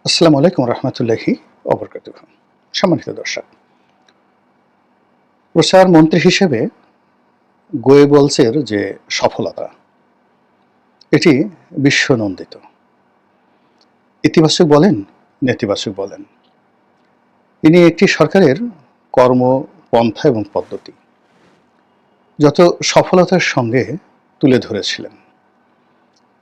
আসসালামু আলাইকুম রহমতুল্লাহি ওবরকাতুহু। সম্মানিত দর্শক, প্রচার মন্ত্রী হিসেবে গোয়েবলসের যে সফলতা, এটি বিশ্বনন্দিত। ইতিবাচক বলেন, নেতিবাচক বলেন, তিনি একটি সরকারের কর্মপন্থা এবং পদ্ধতি যত সফলতার সঙ্গে তুলে ধরেছিলেন।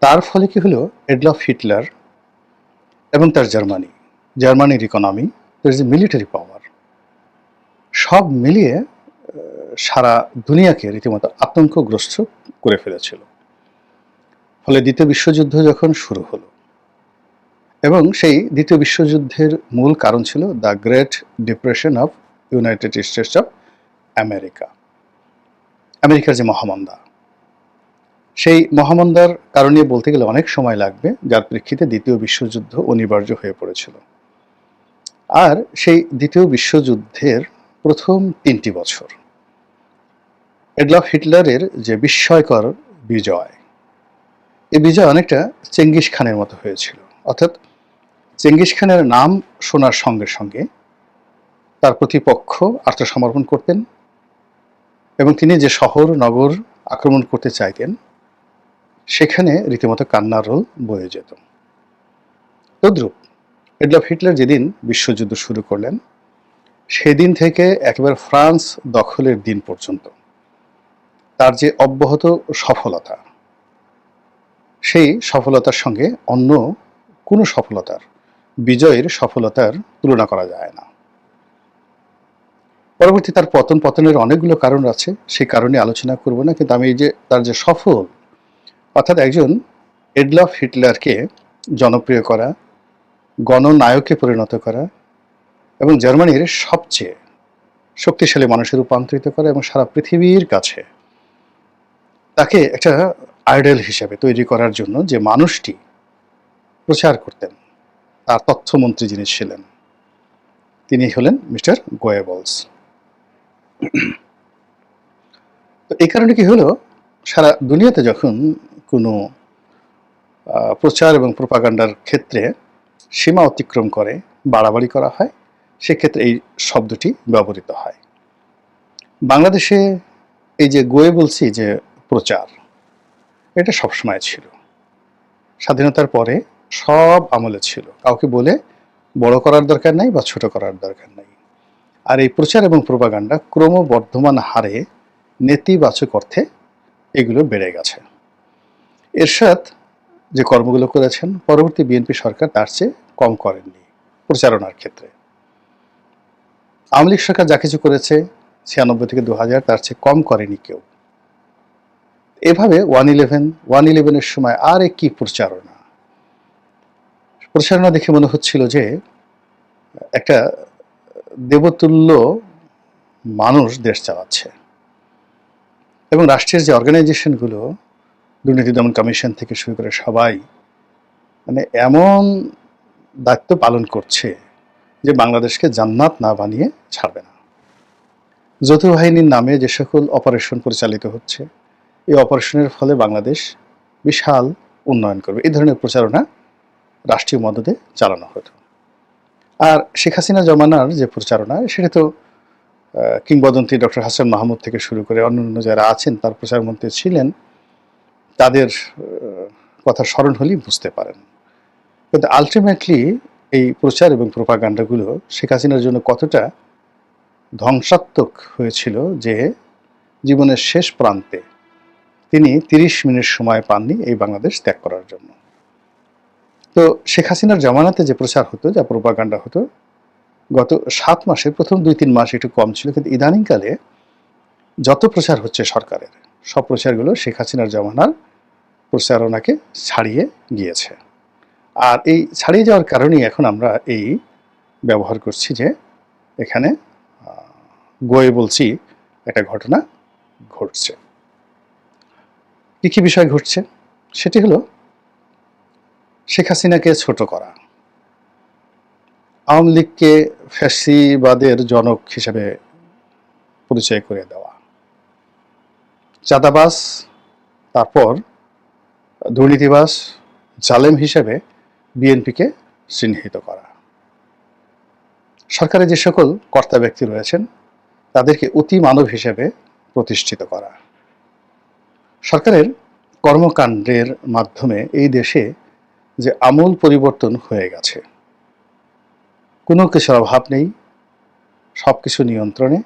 তার ফলে কি হলো, এডলফ হিটলার এবং তার জার্মানির ইকোনমি, তার যে মিলিটারি পাওয়ার, সব মিলিয়ে সারা দুনিয়াকে রীতিমতো আতঙ্কগ্রস্ত করে ফেলেছিল। ফলে দ্বিতীয় বিশ্বযুদ্ধ যখন শুরু হলো, এবং সেই দ্বিতীয় বিশ্বযুদ্ধের মূল কারণ ছিল the great depression of United states of আমেরিকার যে মহামন্দা, সেই মহামন্দার কারণে বলতে গেলে অনেক সময় লাগবে, যার প্রেক্ষিতে দ্বিতীয় বিশ্বযুদ্ধ অনিবার্য হয়ে পড়েছিল। আর সেই দ্বিতীয় বিশ্বযুদ্ধের প্রথম ৩টি বছর এডলফ হিটলারের যে বিস্ময়কর বিজয়, এই বিজয় অনেকটা চেঙ্গিস খানের মতো হয়েছিল। অর্থাৎ চেঙ্গিস খানের নাম শোনার সঙ্গে সঙ্গে তার প্রতিপক্ষ আত্মসমর্পণ করতেন, এবং তিনি যে শহর নগর আক্রমণ করতে চাইতেন, সেখানে রীতিমতো কান্নার রোল বয়ে যেত। তদ্রূপ এডলফ হিটলার যেদিন বিশ্বযুদ্ধ শুরু করলেন, সেদিন থেকে একেবারে ফ্রান্স দখলের দিন পর্যন্ত তার যে অব্যাহত সফলতা, সেই সফলতার সঙ্গে অন্য কোনো বিজয়ের সফলতার তুলনা করা যায় না। পরবর্তী তার পতনের অনেকগুলো কারণ আছে, সেই কারণে আলোচনা করব না, কিন্তু আমি এই যে তার যে সফল, অর্থাৎ একজন এডলফ হিটলারকে জনপ্রিয় করা, গণনায়কে পরিণত করা, এবং জার্মানির সবচেয়ে শক্তিশালী মানুষে রূপান্তরিত করা, এবং সারা পৃথিবীর কাছে তাকে একটা আইডল হিসেবে তৈরি করার জন্য যে মানুষটি প্রচার করতেন, তার তথ্যমন্ত্রী যিনি ছিলেন, তিনি হলেন মিস্টার গোয়েবলস। তো এই কারণে কি হলো, সারা দুনিয়াতে যখন কোনো প্রচার এবং প্রোপাগান্ডার ক্ষেত্রে সীমা অতিক্রম করে বাড়াবাড়ি করা হয়, সেক্ষেত্রে এই শব্দটি ব্যবহৃত হয়। বাংলাদেশে এই যে গোয়েবলসি যে প্রচার, এটা সবসময় ছিল, স্বাধীনতার পরে সব আমলে ছিল। কাউকে বলে বড় করার দরকার নাই বা ছোট করার দরকার নাই। আর এই প্রচার এবং প্রোপাগান্ডা ক্রমবর্ধমান হারে নেতিবাচক অর্থে এগুলো বেড়ে গেছে। এরশাদ যে কর্মগুলো করেছেন, পরবর্তী বিএনপি সরকার তার চেয়ে কম করেননি প্রচারণার ক্ষেত্রে। আওয়ামী লীগ সরকার যা কিছু করেছে 96 থেকে 2000, তার চেয়ে কম করেনি কেউ। এভাবে 111-এর সময় আর কি প্রচারণা দেখে মনে হচ্ছিল যে একটা দেবতুল্য মানুষ দেশ চালাচ্ছে, এবং রাষ্ট্রের যে অর্গানাইজেশনগুলো, দুর্নীতি দমন কমিশন থেকে শুরু করে সবাই মানে এমন দায়িত্ব পালন করছে যে বাংলাদেশকে জান্নাত না বানিয়ে ছাড়বে না। যৌথ বাহিনীর নামে যে সকল অপারেশন পরিচালিত হচ্ছে, এই অপারেশনের ফলে বাংলাদেশ বিশাল উন্নয়ন করবে, এই ধরনের প্রচারণা রাষ্ট্রীয় মদদে চালানো হতো। আর শেখ হাসিনা জমানার যে প্রচারণা, সেটা তো কিংবদন্তি ডক্টর হাসান মাহমুদ থেকে শুরু করে অন্যান্য যারা আছেন তার প্রচারমন্ত্রী ছিলেন, তাদের কথা স্মরণ হলেই বুঝতে পারেন। কিন্তু আলটিমেটলি এই প্রচার এবং প্রোপাগান্ডাগুলো শেখ হাসিনার জন্য কতটা ধ্বংসাত্মক হয়েছিল, যে জীবনের শেষ প্রান্তে তিনি 30 মিনিট সময় পাননি এই বাংলাদেশ ত্যাগ করার জন্য। তো শেখ হাসিনার জামানাতে যে প্রচার হতো, যা প্রোপাগান্ডা হতো, গত 7 মাসে প্রথম 2-3 মাস একটু কম ছিল, কিন্তু ইদানিংকালে যত প্রচার হচ্ছে সরকারের, সব প্রচারগুলো শেখ হাসিনার জামানার প্রচারণাকে ছাড়িয়ে গিয়েছে। আর এই ছাড়িয়ে যাওয়ার কারণেই এখন আমরা এই ব্যবহার করছি যে এখানে গোয়েবলসি একটা ঘটনা ঘটছে। কি বিষয় ঘটছে, সেটি হলো শেখ হাসিনাকে ছোট করা, আওয়ামী লীগকে ফ্যাসিবাদের জনক হিসেবে পরিচয় করে দেওয়া, চাঁদাবাজ, তারপর দুর্নীতিবাজ, জালেম হিসেবে বিএনপিকে চিহ্নিত করা। সরকারে যে সকল কর্তা ব্যক্তি রয়েছেন তাদেরকে অতি মানব হিসেবে প্রতিষ্ঠিত করা। সরকারের কর্মকাণ্ডের মাধ্যমে এই দেশে যে আমূল পরিবর্তন হয়ে গেছে, কোনো কিছুর অভাব নেই, সব কিছু নিয়ন্ত্রণে,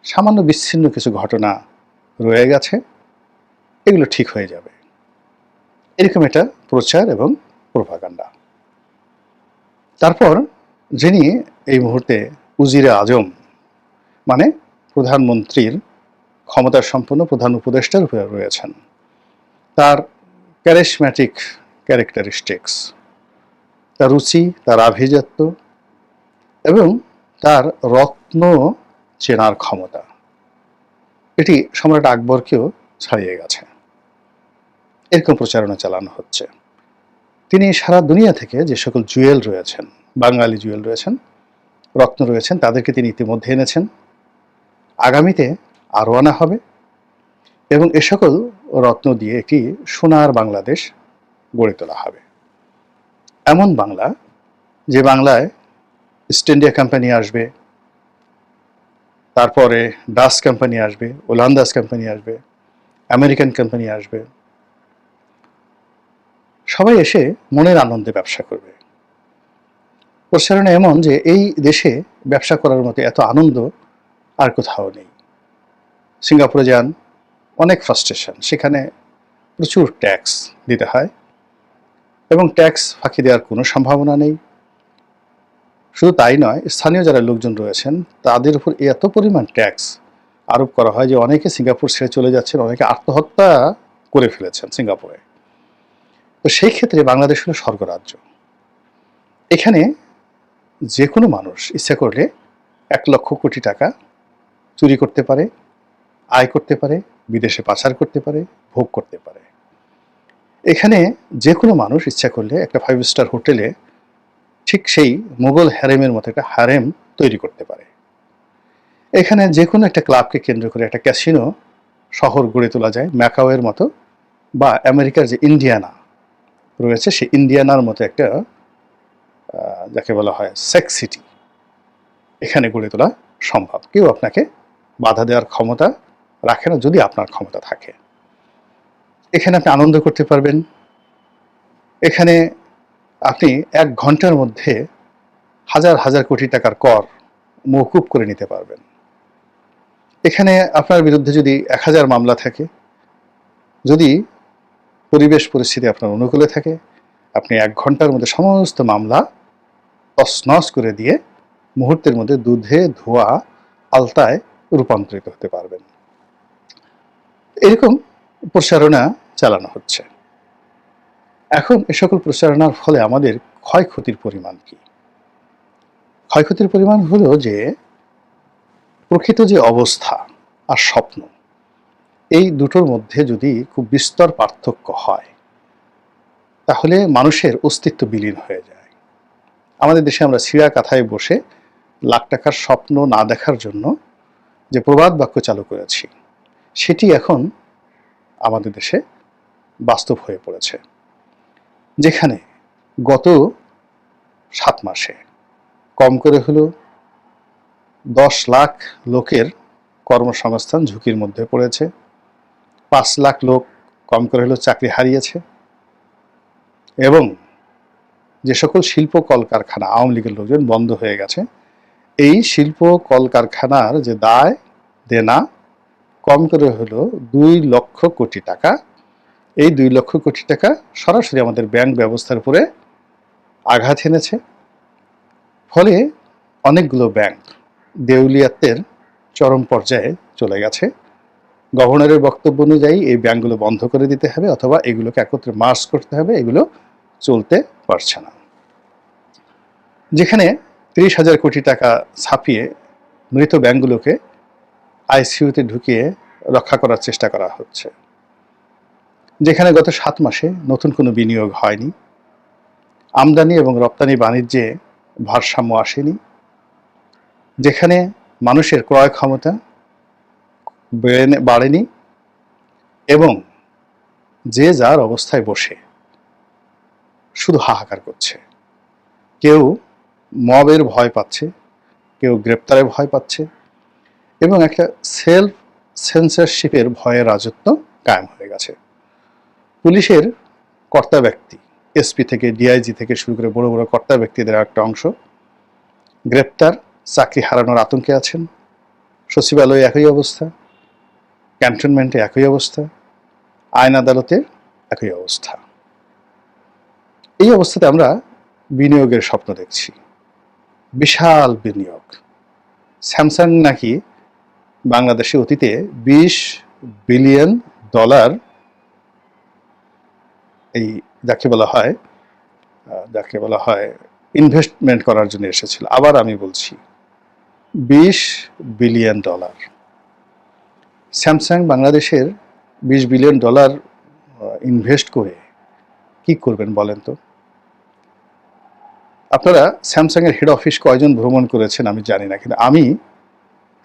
সামান্য বিচ্ছিন্ন কিছু ঘটনা রয়ে গেছে, এগুলো ঠিক হয়ে যাবে, এরকম একটা প্রচার এবং প্রোপাগান্ডা। তারপর যিনি এই মুহূর্তে উজিরে আজম মানে প্রধানমন্ত্রীর ক্ষমতা সম্পন্ন প্রধান উপদেষ্টার উপরে রয়েছেন, তার ক্যারিসম্যাটিক ক্যারেক্টারিস্টিক্স, তার রুচি, তার আভিজাত্য এবং তার রত্ন চেনার ক্ষমতা, এটি সম্রাট আকবরকেও ছাড়িয়ে গেছে। এরকম প্রচারণা চালানো হচ্ছে। তিনি সারা দুনিয়া থেকে যে সকল জুয়েল রয়েছেন, বাঙালি জুয়েল রয়েছেন, রত্ন রয়েছেন, তাদেরকে তিনি ইতিমধ্যে এনেছেন, আগামীতে আরও আনা হবে এবং এ সকল রত্ন দিয়ে একটি সোনার বাংলাদেশ গড়ে তোলা হবে। এমন বাংলা, যে বাংলায় ইস্ট ইন্ডিয়া কোম্পানি আসবে, তারপরে ডাচ কোম্পানি আসবে, ওলান্দাস কোম্পানি আসবে, আমেরিকান কোম্পানি আসবে, সবাই এসে মনের আনন্দে ব্যবসা করবে। প্রচারণা এমন যে এই দেশে ব্যবসা করার মতো এত আনন্দ আর কোথাও নেই। সিঙ্গাপুরে যান, অনেক ফ্রাস্ট্রেশন, সেখানে প্রচুর ট্যাক্স দিতে হয় এবং ট্যাক্স ফাঁকি দেওয়ার কোনো সম্ভাবনা নেই। শুধু তাই নয়, স্থানীয় যারা লোকজন রয়েছেন তাদের উপর এত পরিমাণ ট্যাক্স আরোপ করা হয় যে অনেকে সিঙ্গাপুর ছেড়ে চলে যাচ্ছেন, অনেকে আত্মহত্যা করে ফেলেছেন সিঙ্গাপুরে। তো সেই ক্ষেত্রে বাংলাদেশ হলো স্বর্গরাজ্য। এখানে যে কোনো মানুষ ইচ্ছা করলে 1,00,000 কোটি টাকা চুরি করতে পারে, আয় করতে পারে, বিদেশে পাচার করতে পারে, ভোগ করতে পারে। এখানে যে কোনো মানুষ ইচ্ছা করলে একটা 5 স্টার হোটেলে ঠিক সেই মোগল হ্যারেমের মতো একটা হ্যারেম তৈরি করতে পারে। এখানে যে কোনো একটা ক্লাবকে কেন্দ্র করে একটা ক্যাসিনো শহর গড়ে তোলা যায়, ম্যাকাওয়ের মতো, বা আমেরিকার যে ইন্ডিয়ানা রয়েছে সেই ইন্ডিয়ানার মতো একটা যাকে বলা হয় সেক্স সিটি এখানে গড়ে তোলা সম্ভব। কেউ আপনাকে বাধা দেওয়ার ক্ষমতা রাখে না, যদি আপনার ক্ষমতা থাকে। এখানে আপনি আনন্দ করতে পারবেন। এখানে আপনি 1 ঘন্টার মধ্যে হাজার হাজার কোটি টাকার কর মওকুফ করে নিতে পারবেন। এখানে আপনার বিরুদ্ধে যদি 1000 মামলা থাকে, যদি পরিবেশ পরিস্থিতি আপনার অনুকূলে থাকে, আপনি 1 ঘন্টার মধ্যে সমস্ত মামলা তছনছ করে দিয়ে মুহূর্তের মধ্যে দুধে ধোয়া আলতায় রূপান্তরিত হতে পারবেন। এরকম প্রচারণা চালানো হচ্ছে। এখন এ সকল প্রচারণার ফলে আমাদের ক্ষয়ক্ষতির পরিমাণ কি? ক্ষয়ক্ষতির পরিমাণ হলো যে প্রকৃত যে অবস্থা আর স্বপ্ন, এই দুটোর মধ্যে যদি খুব বিস্তর পার্থক্য হয় তাহলে মানুষের অস্তিত্ব বিলীন হয়ে যায়। আমাদের দেশে আমরা ছিঁড়া কাঁথায় বসে লাখ টাকার স্বপ্ন না দেখার জন্য যে প্রবাদ বাক্য চালু করেছি, সেটি এখন আমাদের দেশে বাস্তব হয়ে পড়েছে। যেখানে গত 7 মাসে কম করে হলো 10 লাখ লোকের কর্মসংস্থান ঝুঁকির মধ্যে পড়েছে, 5 লাখ লোক কম করে হলো চাকরি হারিয়েছে, এবং যে সকল শিল্প কলকারখানা আওয়ামী লীগের লোকজন বন্ধ হয়ে গেছে, এই শিল্প কলকারখানার যে দায় দেনা কম করে হলো 2 লক্ষ কোটি টাকা। এই 2 লক্ষ কোটি টাকা সরাসরি আমাদের ব্যাংক ব্যবস্থার উপরে আঘাত এনেছে। ফলে অনেকগুলো ব্যাংক দেউলিয়াত্বের চরম পর্যায়ে চলে গেছে। গভর্নরের বক্তব্য অনুযায়ী এই ব্যাংকগুলো বন্ধ করে দিতে হবে অথবা এগুলোকে একত্রে মার্জ করতে হবে, এগুলো চলতে পারছে না। যেখানে 30,000 কোটি টাকা ছাপিয়ে মৃত ব্যাংকগুলোকে আইসিইউতে ঢুকিয়ে রক্ষা করার চেষ্টা করা হচ্ছে। যেখানে গত 7 মাসে নতুন কোনো বিনিয়োগ হয়নি, আমদানি এবং রপ্তানি বাণিজ্যে ভারসাম্য আসেনি, যেখানে মানুষের ক্রয় ক্ষমতা বাড়েনি এবং যে যার অবস্থায় বসে শুধু হাহাকার করছে। কেউ মবের ভয় পাচ্ছে, কেউ গ্রেপ্তারের ভয় পাচ্ছে, এবং একটা সেলফ সেন্সরশিপের ভয়ে রাজত্ব কায়েম হয়ে গেছে। পুলিশের কর্তা ব্যক্তি, এসপি থেকে ডিআইজি থেকে শুরু করে বড় বড় কর্তা ব্যক্তিদের একটা অংশ গ্রেপ্তার, চাকরি হারানোর আতঙ্কে আছেন। সচিবালয়ে একই অবস্থা, ক্যান্টনমেন্টে একই অবস্থা, আইন আদালতে একই অবস্থা। এই অবস্থাতে আমরা বিনিয়োগের স্বপ্ন দেখছি, বিশাল বিনিয়োগ। স্যামসাং নাকি বাংলাদেশে অতীতে $20 বিলিয়ন এই যাকে বলা হয় ইনভেস্টমেন্ট করার জন্য এসেছিল। আবার আমি বলছি $20 বিলিয়ন। স্যামসাং বাংলাদেশের $20 বিলিয়ন ইনভেস্ট করে কি করবেন বলেন তো? আপনারা স্যামসাং এর হেড অফিস কয়জন ভ্রমণ করেছেন আমি জানি না, কিন্তু আমি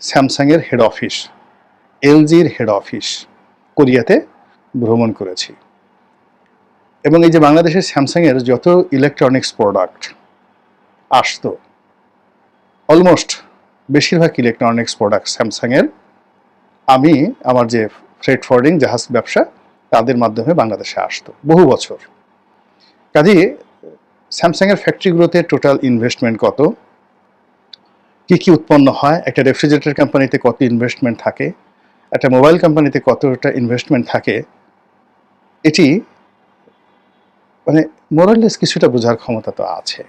স্যামসাং এর হেড অফিস, এলজির হেড অফিস কোরিয়াতে ভ্রমণ করেছি। এবং এই যে বাংলাদেশের স্যামসাং এর যত ইলেকট্রনিক্স প্রোডাক্ট আসতো, অলমোস্ট বেশিরভাগ ইলেকট্রনিক্স প্রোডাক্ট স্যামসাং এর আমি আমার যে ফ্রেট ফরওয়ার্ডিং জাহাজ ব্যবসা তাদের মাধ্যমে বাংলাদেশে আসতো বহু বছর। কাজেই স্যামসাং এর ফ্যাক্টরিগুলোতে টোটাল ইনভেস্টমেন্ট কত, কি কি উৎপন্ন হয়, একটা রেফ্রিজারেটর কোম্পানিতে কত ইনভেস্টমেন্ট থাকে, একটা মোবাইল কোম্পানিতে কতটা ইনভেস্টমেন্ট থাকে, এটি মানে মোরাললেস কিছুটা বোঝার ক্ষমতা তো আছে।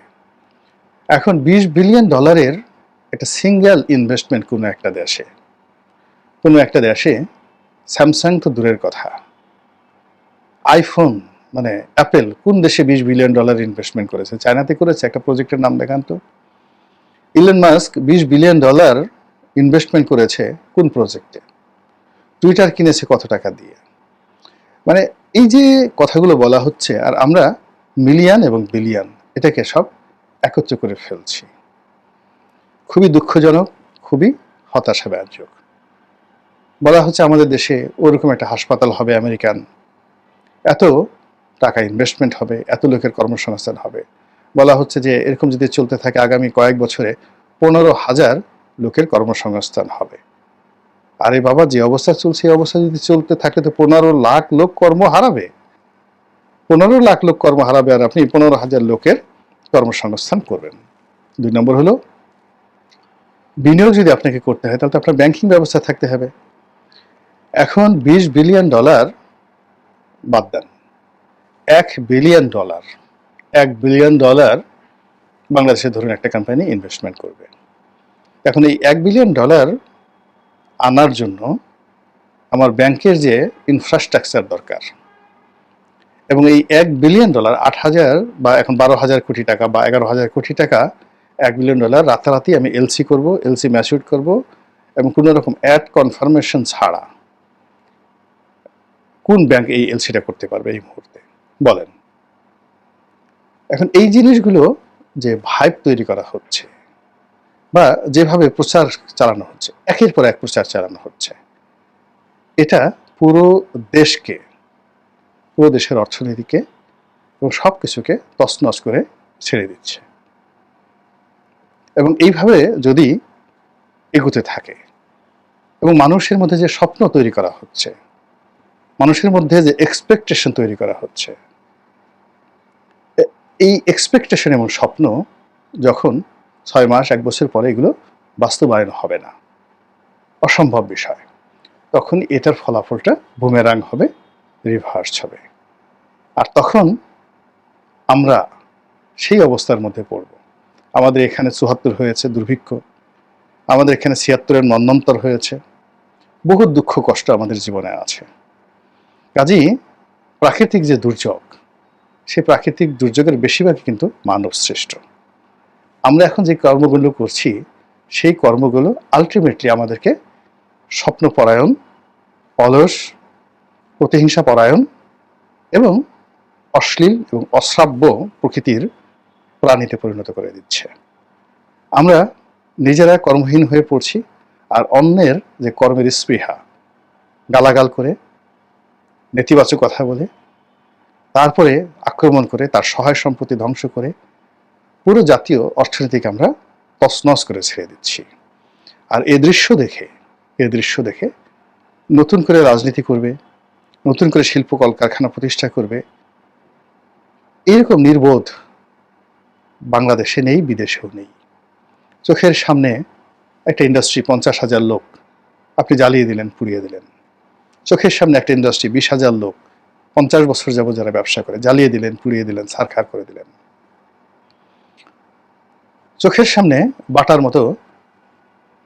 এখন $20 বিলিয়ন একটা সিঙ্গেল ইনভেস্টমেন্ট কোনো একটা দেশে স্যামসাং তো দূরের কথা, আইফোন মানে অ্যাপেল কোন দেশে $20 বিলিয়ন ইনভেস্টমেন্ট করেছে? চায়নাতে করেছে। একটা প্রজেক্টের নাম দেখান তো। ইলন মাস্ক $20 বিলিয়ন ইনভেস্টমেন্ট করেছে কোন প্রজেক্টে? টুইটার কিনেছে কত টাকা দিয়ে? মানে এই যে কথাগুলো বলা হচ্ছে, আর আমরা মিলিয়ন এবং বিলিয়ন এটাকে সব একত্র করে ফেলছি। খুবই দুঃখজনক, খুবই হতাশাব্যঞ্জক। বলা হচ্ছে আমাদের দেশে ওরকম একটা হাসপাতাল হবে আমেরিকান, এত টাকা ইনভেস্টমেন্ট হবে, এত লোকের কর্মসংস্থান হবে। বলা হচ্ছে যে এরকম যদি চলতে থাকে আগামী কয়েক বছরে 15,000 লোকের কর্মসংস্থান হবে। আরে বাবা, যে অবস্থা চলছে এই অবস্থা যদি চলতে থাকে তো 15 লাখ লোক কর্ম হারাবে। 15 লাখ লোক কর্ম হারাবে, আর আপনি 15,000 লোকের কর্মসংস্থান করবেন। 2 নম্বর হলো, বিনিয়োগ যদি আপনাকে করতে হয় তাহলে তো আপনার ব্যাংকিং ব্যবস্থা থাকতে হবে। এখন $20 বিলিয়ন বাদ দেন, $1 বিলিয়ন, $1 বিলিয়ন বাংলাদেশে ধরুন একটা কোম্পানি ইনভেস্টমেন্ট করবে। এখন এই $1 বিলিয়ন আনার জন্য আমার ব্যাংকের যে ইনফ্রাস্ট্রাকচার দরকার, এবং এই $1 বিলিয়ন 8,000 বা এখন 12,000 কোটি টাকা বা 11,000 কোটি টাকা, $1 বিলিয়ন রাতারাতি আমি এলসি করব, এলসি ম্যাচিউর করব, এবং কোনো রকম অ্যাড কনফার্মেশন ছাড়া কোন ব্যাংক এই এলসিটা করতে পারবে এই মুহূর্তে বলেন? এখন এই জিনিসগুলো যে ভাইব তৈরি করা হচ্ছে বা যেভাবে প্রচার চালানো হচ্ছে, একের পর এক প্রচার চালানো হচ্ছে, এটা পুরো দেশের অর্থনীতিকে এবং সব কিছুকে তছনছ করে ছেড়ে দিচ্ছে। এবং এইভাবে যদি এগোতে থাকে এবং মানুষের মধ্যে যে স্বপ্ন তৈরি করা হচ্ছে, মানুষের মধ্যে যে এক্সপেকটেশন তৈরি করা হচ্ছে, এই এক্সপেকটেশন এবং স্বপ্ন যখন 6 মাস 1 বছর পরে এগুলো বাস্তবায়ন হবে না, অসম্ভব বিষয়, তখন এটার ফলাফলটা বুমেরাং হবে, রিভার্স হবে। আর তখন আমরা সেই অবস্থার মধ্যে পড়ব। আমাদের এখানে 74 হয়েছে দুর্ভিক্ষ, আমাদের এখানে 76-এর মন্বন্তর হয়েছে, বহু দুঃখ কষ্ট আমাদের জীবনে আছে। কাজেই প্রাকৃতিক যে দুর্যোগ, সেই প্রাকৃতিক দুর্যোগের বেশিরভাগই কিন্তু মানব সৃষ্ট। আমরা এখন যে কর্মগুলো করছি সেই কর্মগুলো আলটিমেটলি আমাদেরকে স্বপ্নপরায়ণ, অলস, প্রতিহিংসা পরায়ণ এবং অশ্লীল এবং অশ্রাব্য প্রকৃতির প্রাণীতে পরিণত করে দিচ্ছে। আমরা নিজেরা কর্মহীন হয়ে পড়ছি, আর অন্যের যে কর্মের স্পৃহা, গালাগাল করে, নেতিবাচক কথা বলে, তারপরে আক্রমণ করে, তার সহায় সম্পত্তি ধ্বংস করে, পুরো জাতীয় অর্থনীতিকে আমরা তছনছ করে ছেড়ে দিচ্ছি। আর এই দৃশ্য দেখে নতুন করে রাজনীতি করবে, নতুন করে শিল্প কলকারখানা প্রতিষ্ঠা করবে, এরকম নির্বোধ বাংলাদেশে নেই, বিদেশেও নেই। চোখের সামনে একটা ইন্ডাস্ট্রি 50,000 লোক আপনি জ্বালিয়ে দিলেন, পুড়িয়ে দিলেন। চোখের সামনে একটা ইন্ডাস্ট্রি 20,000 লোক 50 বছর যাবত যারা ব্যবসা করে, জ্বালিয়ে দিলেন, পুড়িয়ে দিলেন, ছারখার করে দিলেন। চোখের সামনে বাটার মতো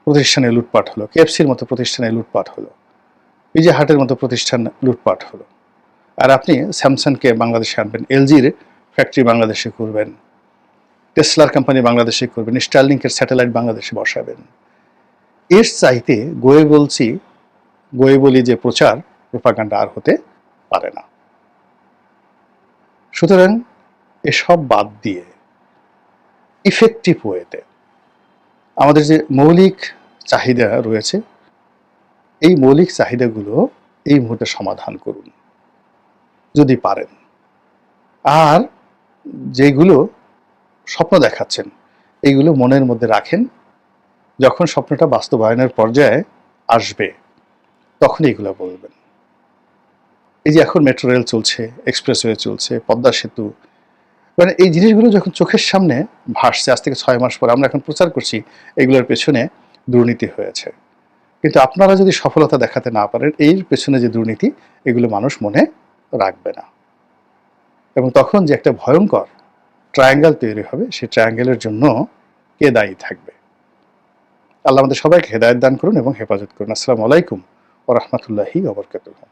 প্রতিষ্ঠানে লুটপাট হলো, কেএফসির মতো প্রতিষ্ঠানে লুটপাট হলো, পিজা হাটের মতো প্রতিষ্ঠান লুটপাট হলো। আর আপনি স্যামসাংকে বাংলাদেশে আনবেন, এলজির ফ্যাক্টরি বাংলাদেশে করবেন, টেসলার কোম্পানি বাংলাদেশে করবেন, স্টারলিংকের স্যাটেলাইট বাংলাদেশে বসাবেন। এর চাইতে গোয়েবলি যে প্রচার প্রোপাগান্ডা আর হতে পারে না। সুতরাং এসব বাদ দিয়ে ইফেক্টিভ ওয়েতে আমাদের যে মৌলিক চাহিদা রয়েছে, এই মৌলিক চাহিদাগুলো এই মুহূর্তে সমাধান করুন যদি পারেন। আর যেগুলো স্বপ্ন দেখাচ্ছেন এইগুলো মনের মধ্যে রাখেন, যখন স্বপ্নটা বাস্তবায়নের পর্যায়ে আসবে তখন এইগুলো বলবেন। এই যে এখন মেট্রো রেল চলছে, এক্সপ্রেসওয়ে চলছে, পদ্মা সেতু, মানে এই জিনিসগুলো যখন চোখের সামনে ভাসছে, আজ থেকে 6 মাস পর আমরা এখন প্রচার করছি এগুলোর পেছনে দুর্নীতি হয়েছে। কিন্তু আপনারা যদি সফলতা দেখাতে না পারেন, এর পেছনে যে দুর্নীতি, এগুলো মানুষ মনে রাখবে না। এবং তখন যে একটা ভয়ঙ্কর ট্রায়াঙ্গেল তৈরি হবে, সেই ট্রায়াঙ্গেলের জন্য কে দায়ী থাকবে? আল্লাহ আমাদের সবাইকে হেদায়েত দান করুন এবং হেফাজত করুন। আসসালামু আলাইকুম ওয়া রাহমাতুল্লাহি ওয়া বারাকাতুহু।